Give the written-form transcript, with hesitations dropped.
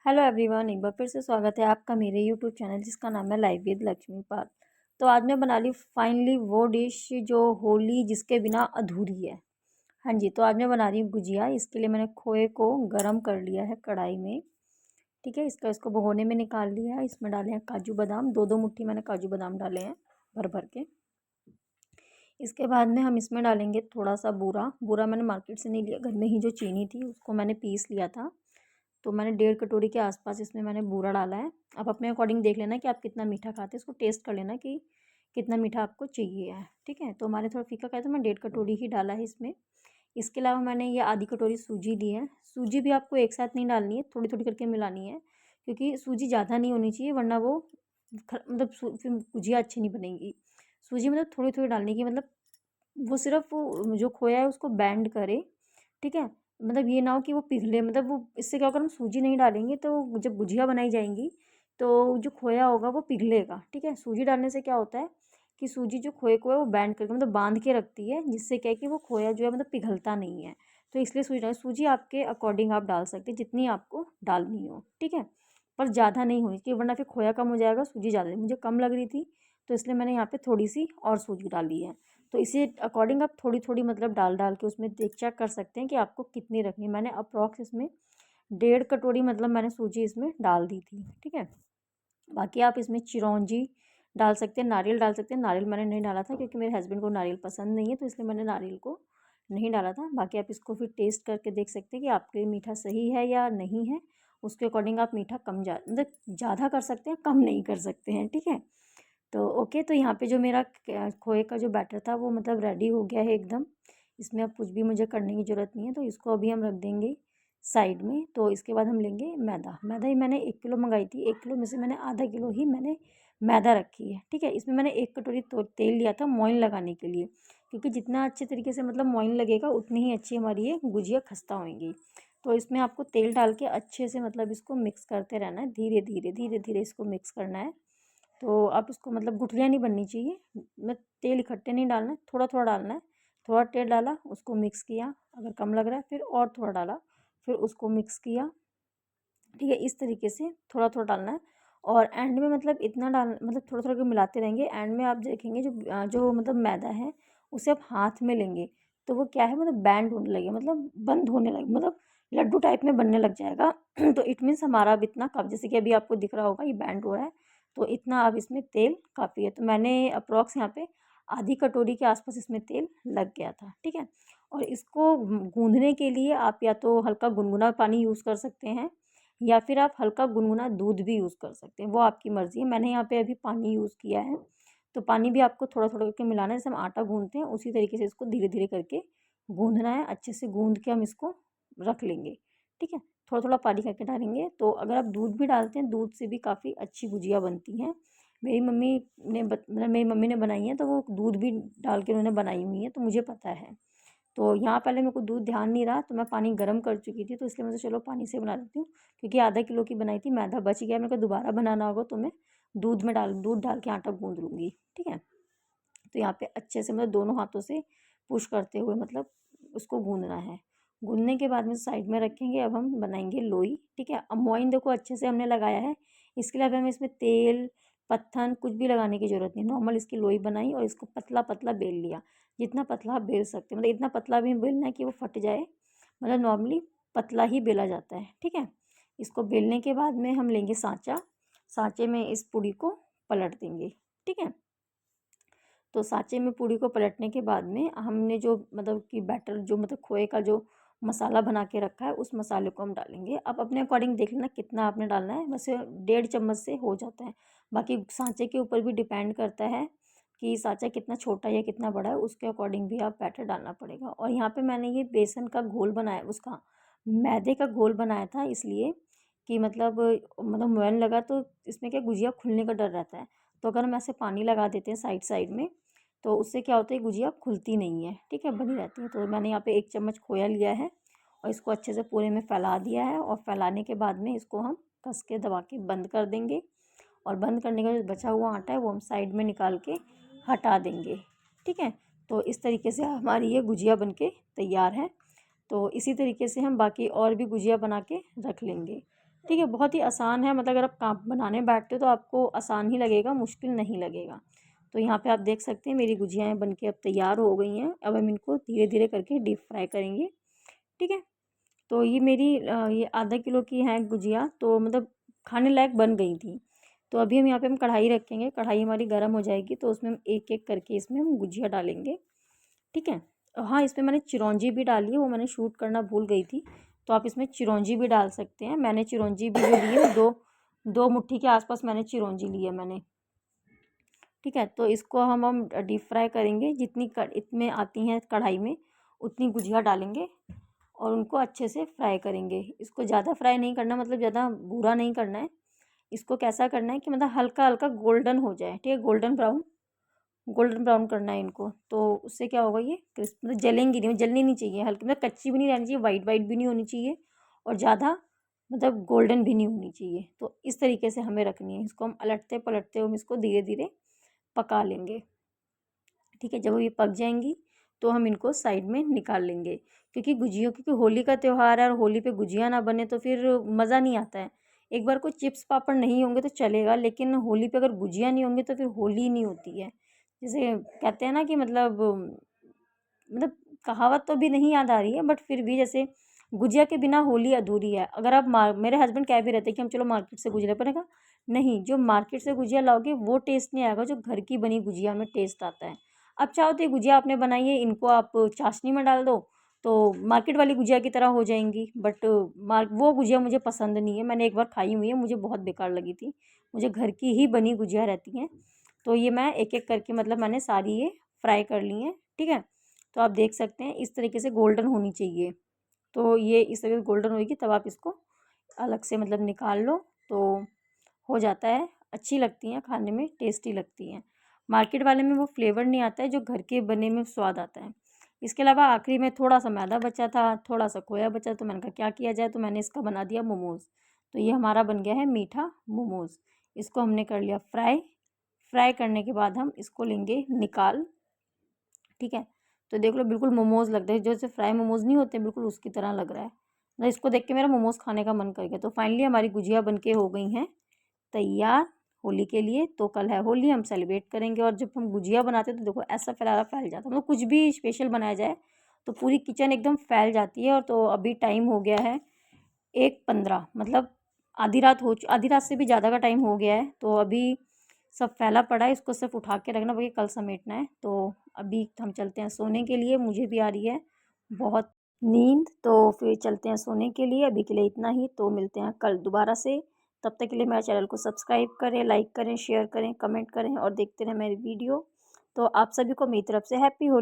Hello everyone, एक बार फिर से स्वागत है आपका मेरे यूट्यूब चैनल जिसका नाम है लाइव विद लक्ष्मीपाल। तो आज मैं बना ली फाइनली वो डिश जो होली जिसके बिना अधूरी है। हाँ जी, तो आज मैं बना रही हूँ गुजिया। इसके लिए मैंने खोए को गरम कर लिया है कढ़ाई में। ठीक है, इसको भगोने में निकाल लिया है। इसमें डाले हैं काजू बादाम, दो दो मुट्ठी मैंने काजू बादाम डाले हैं भर भर के। इसके बाद में हम इसमें डालेंगे थोड़ा सा बूरा। बूरा मैंने मार्केट से नहीं लिया, घर में ही जो चीनी थी उसको मैंने पीस लिया था। तो मैंने 1.5 कटोरी के आसपास इसमें मैंने बूरा डाला है। आप अपने अकॉर्डिंग देख लेना कि आप कितना मीठा खाते हैं, इसको टेस्ट कर लेना कि कितना मीठा आपको चाहिए है। ठीक है, तो हमारे थोड़ा फीका खाया तो मैं 1.5 कटोरी ही डाला है इसमें। इसके अलावा मैंने ये आधी कटोरी सूजी ली है। सूजी भी आपको एक साथ नहीं डालनी है, थोड़ी थोड़ी करके मिलानी है, क्योंकि सूजी ज़्यादा नहीं होनी चाहिए वरना वो मतलब फिर गुजिया अच्छी नहीं बनेगी। सूजी मतलब थोड़ी थोड़ी डालने की, मतलब वो सिर्फ जो खोया है उसको बैंड करे। ठीक है, मतलब ये ना हो कि वो पिघले, मतलब वो इससे क्या होगा, हम सूजी नहीं डालेंगे तो जब गुजिया बनाई जाएंगी तो जो खोया होगा वो पिघलेगा। ठीक है, सूजी डालने से क्या होता है कि सूजी जो खोए को है वो बैंड करके मतलब बांध के रखती है, जिससे क्या है कि वो खोया जो है मतलब पिघलता नहीं है। तो इसलिए सूजी आपके अकॉर्डिंग आप डाल सकते हैं जितनी आपको डालनी हो। ठीक है, पर ज़्यादा नहीं होनी चाहिए वरना फिर खोया कम हो जाएगा। सूजी ज़्यादा मुझे कम लग रही थी तो इसलिए मैंने यहाँ पे थोड़ी सी और सूजी डाली है। तो इसी अकॉर्डिंग आप थोड़ी थोड़ी मतलब डाल डाल के उसमें देख चेक कर सकते हैं कि आपको कितनी रखनी है। मैंने अप्रॉक्स इसमें 1.5 कटोरी मतलब मैंने सूजी इसमें डाल दी थी। ठीक है, बाकी आप इसमें चिरौंजी डाल सकते हैं, नारियल डाल सकते हैं। नारियल मैंने नहीं डाला था क्योंकि मेरे हस्बैंड को नारियल पसंद नहीं है, तो इसलिए मैंने नारियल को नहीं डाला था। बाकी आप इसको फिर टेस्ट करके देख सकते हैं कि आपके लिए मीठा सही है या नहीं है। उसके अकॉर्डिंग आप मीठा कम मतलब ज़्यादा कर सकते हैं, कम नहीं कर सकते हैं। ठीक है, तो ओके, तो यहाँ पे जो मेरा खोए का जो बैटर था वो मतलब रेडी हो गया है एकदम। इसमें अब कुछ भी मुझे करने की ज़रूरत नहीं है, तो इसको अभी हम रख देंगे साइड में। तो इसके बाद हम लेंगे मैदा। मैदा ही मैंने 1 किलो मंगाई थी, 1 किलो में से मैंने आधा किलो ही मैंने मैदा रखी है। ठीक है, इसमें मैंने 1 कटोरी तो तेल लिया था मोइन लगाने के लिए, क्योंकि जितना अच्छे तरीके से मतलब मोइन लगेगा उतनी ही अच्छी हमारी ये गुजिया खस्ता होंगी। तो इसमें आपको तेल डाल के अच्छे से मतलब इसको मिक्स करते रहना है, धीरे धीरे धीरे धीरे इसको मिक्स करना है। तो आप इसको मतलब गुठलियाँ नहीं बननी चाहिए, मैं तेल इकट्ठे नहीं डालना है, थोड़ा थोड़ा डालना है। थोड़ा तेल डाला, उसको मिक्स किया, अगर कम लग रहा है फिर और थोड़ा डाला, फिर उसको मिक्स किया। ठीक है, इस तरीके से थोड़ा थोड़ा डालना है। और एंड में मतलब इतना डाल मतलब थोड़ा थोड़ा मिलाते रहेंगे। एंड में आप देखेंगे जो मतलब मैदा है उसे आप हाथ में लेंगे तो वो क्या है मतलब बैंड होने लगे, मतलब बंद होने लगे, मतलब लड्डू टाइप में बनने लग जाएगा। तो इट मीन्स हमारा अब इतना कप, जैसे कि अभी आपको दिख रहा होगा ये बैंड हो रहा है, तो इतना अब इसमें तेल काफ़ी है। तो मैंने अप्रॉक्स यहाँ पे आधी कटोरी के आसपास इसमें तेल लग गया था। ठीक है, और इसको गूंदने के लिए आप या तो हल्का गुनगुना पानी यूज़ कर सकते हैं या फिर आप हल्का गुनगुना दूध भी यूज़ कर सकते हैं, वो आपकी मर्ज़ी है। मैंने यहाँ पे अभी पानी यूज़ किया है, तो पानी भी आपको थोड़ा थोड़ा करके मिलाना है। जैसे हम आटा गूंदते हैं उसी तरीके से इसको धीरे धीरे करके गूंदना है। अच्छे से गूंद के हम इसको रख लेंगे। ठीक है, थोड़ा थोड़ा पानी करके डालेंगे। तो अगर आप दूध भी डालते हैं, दूध से भी काफ़ी अच्छी गुजिया बनती हैं। मेरी मम्मी मतलब मेरी मम्मी ने बनाई है तो वो दूध भी डाल के उन्होंने बनाई हुई है, तो मुझे पता है। तो यहाँ पहले मेरे को दूध ध्यान नहीं रहा तो मैं पानी गर्म कर चुकी थी, तो इसलिए मैं चलो पानी से बना देती हूँ। क्योंकि आधा किलो की बनाई थी, मैदा बच गया, मेरे को दोबारा बनाना होगा तो मैं दूध डाल के आटा गूंद लूँगी। ठीक है, तो यहाँ पे अच्छे से मतलब दोनों हाथों से पुश करते हुए मतलब उसको गूंदना है। गूंदने के बाद में साइड में रखेंगे। अब हम बनाएंगे लोई। ठीक है, अब मोइन देखो अच्छे से हमने लगाया है। इसके लिए अब हमें इसमें तेल पत्थन कुछ भी लगाने की ज़रूरत नहीं, नॉर्मल इसकी लोई बनाई और इसको पतला पतला बेल लिया। जितना पतला आप बेल सकते हैं, मतलब इतना पतला भी बेलना है कि वो फट जाए, मतलब नॉर्मली पतला ही बेला जाता है। ठीक है, इसको बेलने के बाद में हम लेंगे सांचा। सांचे में इस पूड़ी को पलट देंगे। ठीक है, तो सांचे में पूड़ी को पलटने के बाद में हमने जो मतलब कि बैटर जो मतलब खोए का जो मसाला बना के रखा है उस मसाले को हम डालेंगे। आप अपने अकॉर्डिंग देख लेना कितना आपने डालना है, वैसे 1.5 चम्मच से हो जाता है। बाकी सांचे के ऊपर भी डिपेंड करता है कि सांचा कितना छोटा या कितना बड़ा है, उसके अकॉर्डिंग भी आप बैटर डालना पड़ेगा। और यहाँ पे मैंने ये बेसन का घोल बनाया, उसका मैदे का घोल बनाया था, इसलिए कि मतलब मोयन लगा तो इसमें क्या गुजिया खुलने का डर रहता है। तो अगर हम ऐसे पानी लगा देते हैं साइड साइड में तो उससे क्या होता है गुजिया खुलती नहीं है। ठीक है, बनी रहती है। तो मैंने यहाँ पे 1 चम्मच खोया लिया है और इसको अच्छे से पूरे में फैला दिया है। और फैलाने के बाद में इसको हम कस के दबा के बंद कर देंगे। और बंद करने का जो बचा हुआ आटा है वो हम साइड में निकाल के हटा देंगे। ठीक है, तो इस तरीके से हमारी ये गुजिया बन के तैयार है। तो इसी तरीके से हम बाकी और भी गुजिया बना के रख लेंगे। ठीक है, बहुत ही आसान है, मतलब अगर आप काम बनाने बैठते हो तो आपको आसान ही लगेगा, मुश्किल नहीं लगेगा। तो यहाँ पे आप देख सकते हैं मेरी गुजियाएँ बन के अब तैयार हो गई हैं। अब हम इनको धीरे धीरे करके डीप फ्राई करेंगे। ठीक है, तो ये मेरी ये आधा किलो की हैं गुजिया, तो मतलब खाने लायक बन गई थी। तो अभी हम यहाँ पे कढ़ाई रखेंगे, कढ़ाई हमारी गर्म हो जाएगी तो उसमें हम एक एक करके इसमें हम गुजिया डालेंगे। ठीक है, हाँ, इसमें मैंने चिरौंजी भी डाली है, वो मैंने शूट करना भूल गई थी। तो आप इसमें चिरौंजी भी डाल सकते हैं। मैंने चिरौंजी भी जो ली है, दो मुट्ठी के आसपास मैंने चिरौंजी ली है मैंने। ठीक है, तो इसको हम डीप फ्राई करेंगे। जितनी इसमें आती हैं कढ़ाई में उतनी गुजिया डालेंगे और उनको अच्छे से फ्राई करेंगे। इसको ज़्यादा फ्राई नहीं करना, मतलब ज़्यादा भूरा नहीं करना है। इसको कैसा करना है कि मतलब हल्का हल्का गोल्डन हो जाए। ठीक है, गोल्डन ब्राउन करना है इनको। तो उससे क्या होगा, ये क्रिस्प मतलब जलेंगी नहीं, जलनी नहीं चाहिए, हल्की मतलब कच्ची भी नहीं रहनी चाहिए, वाइट वाइट भी नहीं होनी चाहिए और ज़्यादा मतलब गोल्डन भी नहीं होनी चाहिए। तो इस तरीके से हमें रखनी है। इसको हम अलटते पलटते हम इसको धीरे धीरे पका लेंगे। ठीक है, जब ये पक जाएंगी तो हम इनको साइड में निकाल लेंगे। क्योंकि क्योंकि होली का त्यौहार है और होली पे गुजिया ना बने तो फिर मज़ा नहीं आता है। एक बार को चिप्स पापड़ नहीं होंगे तो चलेगा, लेकिन होली पे अगर गुजिया नहीं होंगे तो फिर होली नहीं होती है। जैसे कहते हैं ना कि मतलब कहावत तो भी नहीं याद आ रही है, बट फिर भी जैसे गुजिया के बिना होली अधूरी है। अगर आप मेरे हस्बैंड कह भी रहते हैं कि हम चलो मार्केट से गुजिया, पर कहा नहीं, जो मार्केट से गुजिया लाओगे वो टेस्ट नहीं आएगा जो घर की बनी गुजिया में टेस्ट आता है। अब चाहो तो ये गुजिया आपने बनाई है, इनको आप चाशनी में डाल दो तो मार्केट वाली गुजिया की तरह हो जाएंगी। बट वो गुजिया मुझे पसंद नहीं है, मैंने एक बार खाई हुई है, मुझे बहुत बेकार लगी थी। मुझे घर की ही बनी गुजिया रहती हैं। तो ये मैं एक एक करके मतलब मैंने सारी ये फ्राई कर ली हैं। ठीक है, तो आप देख सकते हैं इस तरीके से गोल्डन होनी चाहिए। तो ये इस तरीके से गोल्डन होगी तब आप इसको अलग से मतलब निकाल लो तो हो जाता है। अच्छी लगती हैं खाने में, टेस्टी लगती हैं। मार्केट वाले में वो फ्लेवर नहीं आता है जो घर के बने में स्वाद आता है। इसके अलावा आखिरी में थोड़ा सा मैदा बचा था, थोड़ा सा खोया बचा, तो मैंने कहा क्या किया जाए, तो मैंने इसका बना दिया मोमोज़। तो ये हमारा बन गया है मीठा मोमोज़। इसको हमने कर लिया फ्राई। फ्राई करने के बाद हम इसको लेंगे निकाल। ठीक है, तो देख लो बिल्कुल मोमोज़ लगता है, जैसे फ्राई मोमोज़ नहीं होते बिल्कुल उसकी तरह लग रहा है। मतलब इसको देख के मेरा मोमोज़ खाने का मन कर गया। तो फाइनली हमारी गुजिया बन के हो गई हैं तैयार होली के लिए। तो कल है होली, हम सेलिब्रेट करेंगे। और जब हम गुजिया बनाते हैं तो देखो ऐसा फैलारा फैल जाता है, मतलब कुछ भी स्पेशल बनाया जाए तो पूरी किचन एकदम फैल जाती है। और तो अभी टाइम हो गया है 1:15, मतलब आधी रात से भी ज़्यादा का टाइम हो गया है। तो अभी सब फैला पड़ा है, इसको सिर्फ उठा के रखना, बाकी कल समेटना है। तो अभी हम चलते हैं सोने के लिए, मुझे भी आ रही है बहुत नींद। तो फिर चलते हैं सोने के लिए, अभी के लिए इतना ही। तो मिलते हैं कल दोबारा से। तब तक के लिए मेरे चैनल को सब्सक्राइब करें, लाइक करें, शेयर करें, कमेंट करें और देखते रहें मेरी वीडियो। तो आप सभी को मेरी तरफ से हैप्पी होली।